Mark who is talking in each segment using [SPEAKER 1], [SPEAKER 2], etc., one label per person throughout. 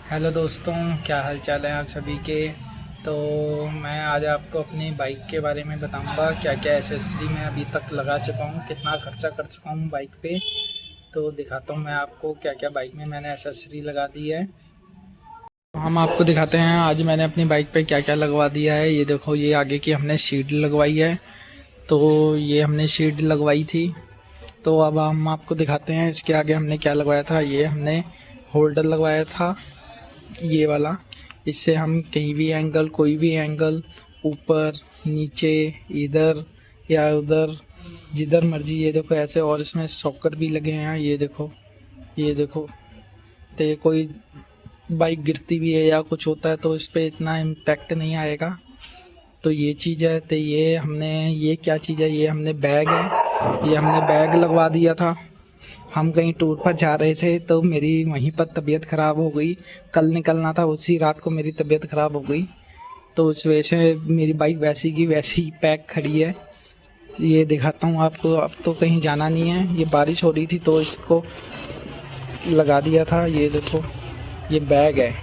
[SPEAKER 1] Hello दोस्तों, क्या हाल चाल है आप सभी के। तो मैं आज आपको अपनी बाइक के बारे में बताऊंगा, क्या क्या एसेसरी मैं अभी तक लगा चुका हूं, कितना खर्चा कर चुका हूं बाइक पे। तो दिखाता हूं मैं आपको क्या क्या बाइक में मैंने एसेसरी लगा दी है। तो हम आपको दिखाते हैं आज मैंने अपनी बाइक पे क्या क्या लगवा दिया है। ये देखो, ये आगे की हमने शीट लगवाई है। तो ये हमने शीट लगवाई थी। तो अब हम आपको दिखाते हैं इसके आगे हमने क्या लगवाया था। ये हमने होल्डर लगवाया था, ये वाला। इससे हम कहीं भी एंगल, कोई भी एंगल, ऊपर नीचे, इधर या उधर, जिधर मर्जी, ये देखो ऐसे। और इसमें सॉकर भी लगे हैं, ये देखो, ये देखो। तो ये कोई बाइक गिरती भी है या कुछ होता है तो इस पे इतना इम्पैक्ट नहीं आएगा। तो ये चीज़ है। तो ये हमने, ये क्या चीज़ है, ये हमने बैग है, ये हमने बैग लगवा दिया था। हम कहीं टूर पर जा रहे थे तो मेरी वहीं पर तबीयत ख़राब हो गई। कल निकलना था, उसी रात को मेरी तबीयत ख़राब हो गई। तो उस वजह से मेरी बाइक वैसी की वैसी पैक खड़ी है। ये दिखाता हूँ आपको। अब तो कहीं जाना नहीं है, ये बारिश हो रही थी तो इसको लगा दिया था। ये देखो, ये बैग है,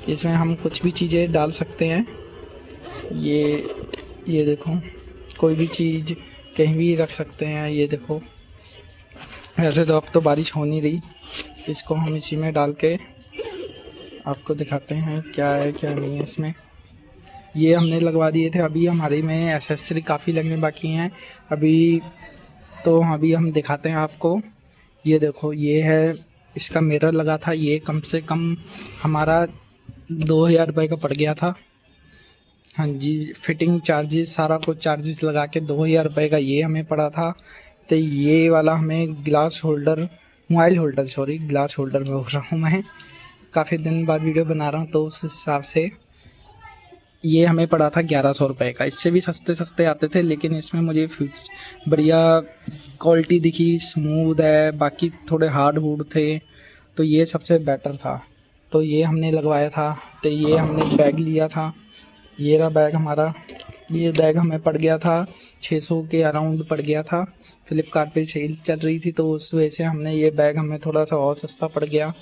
[SPEAKER 1] इसमें हम कुछ भी चीज़ें डाल सकते हैं। ये देखो, कोई भी चीज़ कहीं भी रख सकते हैं। ये देखो, वैसे तो अब तो बारिश हो नहीं रही, इसको हम इसी में डाल के आपको दिखाते हैं क्या है क्या नहीं है इसमें। ये हमने लगवा दिए थे। अभी हमारे में एसेसरी काफ़ी लगने बाकी हैं अभी। तो अभी हम दिखाते हैं आपको। ये देखो, ये है, इसका मिरर लगा था। ये कम से कम हमारा 2,000 रुपये का पड़ गया था। हाँ जी, फिटिंग चार्जेस, सारा कुछ चार्जेस लगा के 2,000 रुपये का ये हमें पड़ा था। तो ये वाला हमें glass holder, mobile holder, sorry, glass holder में बोल रहा हूँ मैं। काफ़ी दिन बाद वीडियो बना रहा हूँ तो उस हिसाब से ये हमें पड़ा था 1,100 रुपये का। इससे भी सस्ते सस्ते आते थे, लेकिन इसमें मुझे बढ़िया क्वालिटी दिखी, स्मूथ है। बाकी थोड़े हार्ड वुड थे, तो ये सबसे बेटर था। तो ये हमने लगवाया था। तो ये हमने बैग लिया था, ये रहा बैग हमारा। ये बैग हमें पड़ गया था 600 के अराउंड पड़ गया था। फ्लिपकार्ट पे सेल चल रही थी तो उस वजह से हमने ये बैग, हमें थोड़ा सा और सस्ता पड़ गया।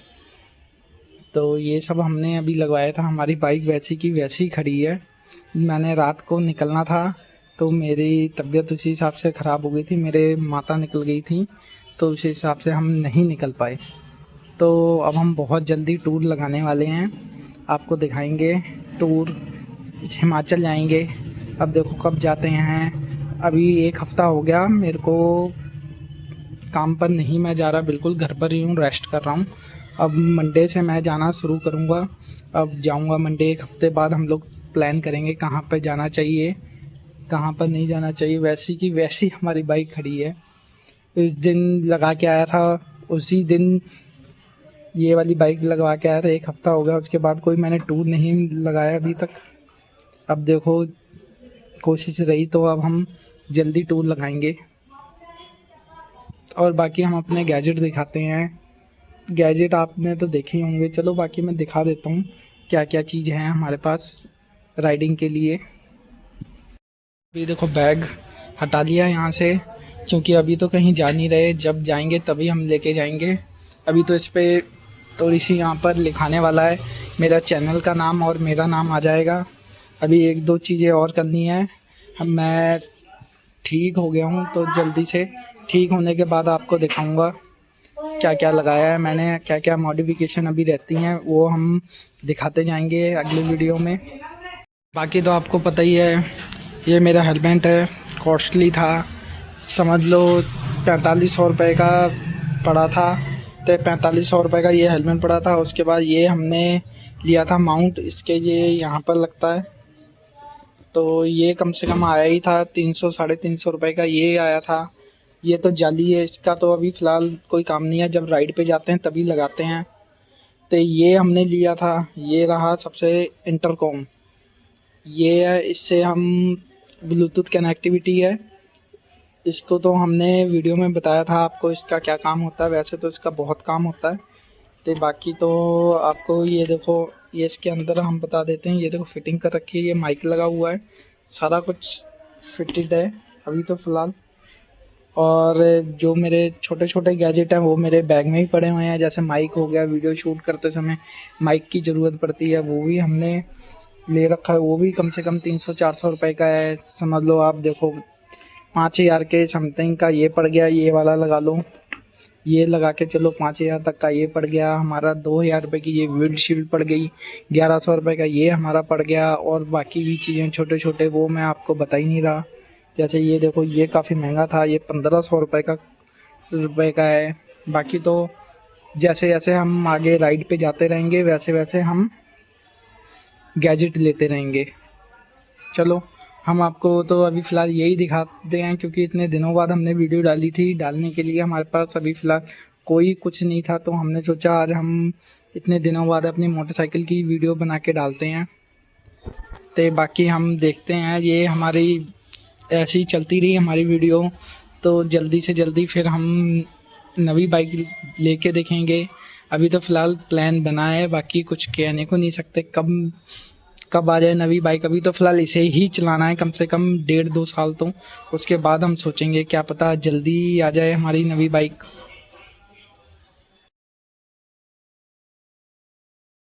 [SPEAKER 1] तो ये सब हमने अभी लगवाया था। हमारी बाइक वैसी की वैसी खड़ी है। मैंने रात को निकलना था तो मेरी तबीयत उसी हिसाब से ख़राब हो गई थी, मेरे माता निकल गई थी, तो उसी हिसाब से हम नहीं निकल पाए। तो अब हम बहुत जल्दी टूर लगाने वाले हैं, आपको दिखाएंगे टूर। हिमाचल जाएंगे। अब देखो कब जाते हैं। अभी 1 हफ़्ता हो गया मेरे को, काम पर नहीं मैं जा रहा, बिल्कुल घर पर ही हूँ, रेस्ट कर रहा हूँ। अब मंडे से मैं जाना शुरू करूँगा। अब जाऊँगा मंडे। 1 हफ़्ते बाद हम लोग प्लान करेंगे कहाँ पर जाना चाहिए, कहाँ पर नहीं जाना चाहिए। वैसी की वैसी हमारी बाइक खड़ी है। उस दिन लगा के आया था, उसी दिन ये वाली बाइक लगवा के आया था। 1 हफ़्ता हो गया, उसके बाद कोई मैंने टूर नहीं लगाया अभी तक। अब देखो, कोशिश रही तो अब हम जल्दी टूर लगाएंगे। और बाकी हम अपने गैजेट दिखाते हैं। गैजेट आपने तो देखे ही होंगे, चलो बाकी मैं दिखा देता हूँ क्या क्या चीज़ है हमारे पास राइडिंग के लिए। अभी देखो, बैग हटा लिया यहाँ से, क्योंकि अभी तो कहीं जा नहीं रहे, जब जाएंगे तभी हम लेके जाएंगे। अभी तो इस पर थोड़ी सी यहाँ पर लिखाने वाला है मेरा चैनल का नाम और मेरा नाम आ जाएगा। अभी 1-2 चीज़ें और करनी है। हम मैं ठीक हो गया हूँ तो जल्दी से ठीक होने के बाद आपको दिखाऊंगा क्या क्या लगाया है मैंने, क्या क्या मॉडिफिकेशन अभी रहती हैं, वो हम दिखाते जाएंगे अगले वीडियो में। बाकी तो आपको पता ही है, ये मेरा हेलमेट है, कॉस्टली था, समझ लो 4,500 रुपये का पड़ा था। तो 4,500 रुपये का ये हेलमेट पड़ा था। उसके बाद ये हमने लिया था माउंट, इसके ये यहाँ पर लगता है, तो ये कम से कम आया ही था 300, 350 रुपये का ये आया था। ये तो जाली है, इसका तो अभी फ़िलहाल कोई काम नहीं है, जब राइड पे जाते हैं तभी लगाते हैं। तो ये हमने लिया था। ये रहा सबसे इंटरकॉम, ये है, इससे हम ब्लूटूथ कनेक्टिविटी है। इसको तो हमने वीडियो में बताया था आपको इसका क्या काम होता है, वैसे तो इसका बहुत काम होता है। तो बाकी तो आपको ये देखो, ये इसके अंदर हम बता देते हैं। ये देखो फिटिंग कर रखी है, ये माइक लगा हुआ है, सारा कुछ फिटेड है अभी तो फ़िलहाल। और जो मेरे छोटे छोटे गैजेट हैं वो मेरे बैग में ही पड़े हुए हैं, जैसे माइक हो गया, वीडियो शूट करते समय माइक की ज़रूरत पड़ती है, वो भी हमने ले रखा है। वो भी कम से कम 300-400 रुपये का है, समझ लो आप। देखो 5,000 के समथिंग का ये पड़ गया, ये वाला लगा लो, ये लगा के चलो 5,000 तक का ये पड़ गया हमारा। 2,000 रुपये की ये विंडशील्ड पड़ गई, 1,100 रुपये का ये हमारा पड़ गया। और बाकी भी चीज़ें छोटे छोटे वो मैं आपको बता ही नहीं रहा। जैसे ये देखो, ये काफ़ी महंगा था, ये 1,500 रुपये का है। बाकी तो जैसे जैसे हम आगे राइड पे जाते रहेंगे वैसे वैसे हम गैजेट लेते रहेंगे। चलो हम आपको तो अभी फ़िलहाल यही दिखाते हैं, क्योंकि इतने दिनों बाद हमने वीडियो डाली थी। डालने के लिए हमारे पास अभी फ़िलहाल कोई कुछ नहीं था, तो हमने सोचा आज हम इतने दिनों बाद अपनी मोटरसाइकिल की वीडियो बना के डालते हैं। तो बाकी हम देखते हैं, ये हमारी ऐसे ही चलती रही हमारी वीडियो, तो जल्दी से जल्दी फिर हम नई बाइक लेके देखेंगे। अभी तो फ़िलहाल प्लान बना है, बाकी कुछ कहने को नहीं सकते कब कब आ जाए नई बाइक। अभी तो फ़िलहाल इसे ही चलाना है कम से कम 1.5-2 साल, तो उसके बाद हम सोचेंगे, क्या पता जल्दी आ जाए हमारी नई बाइक।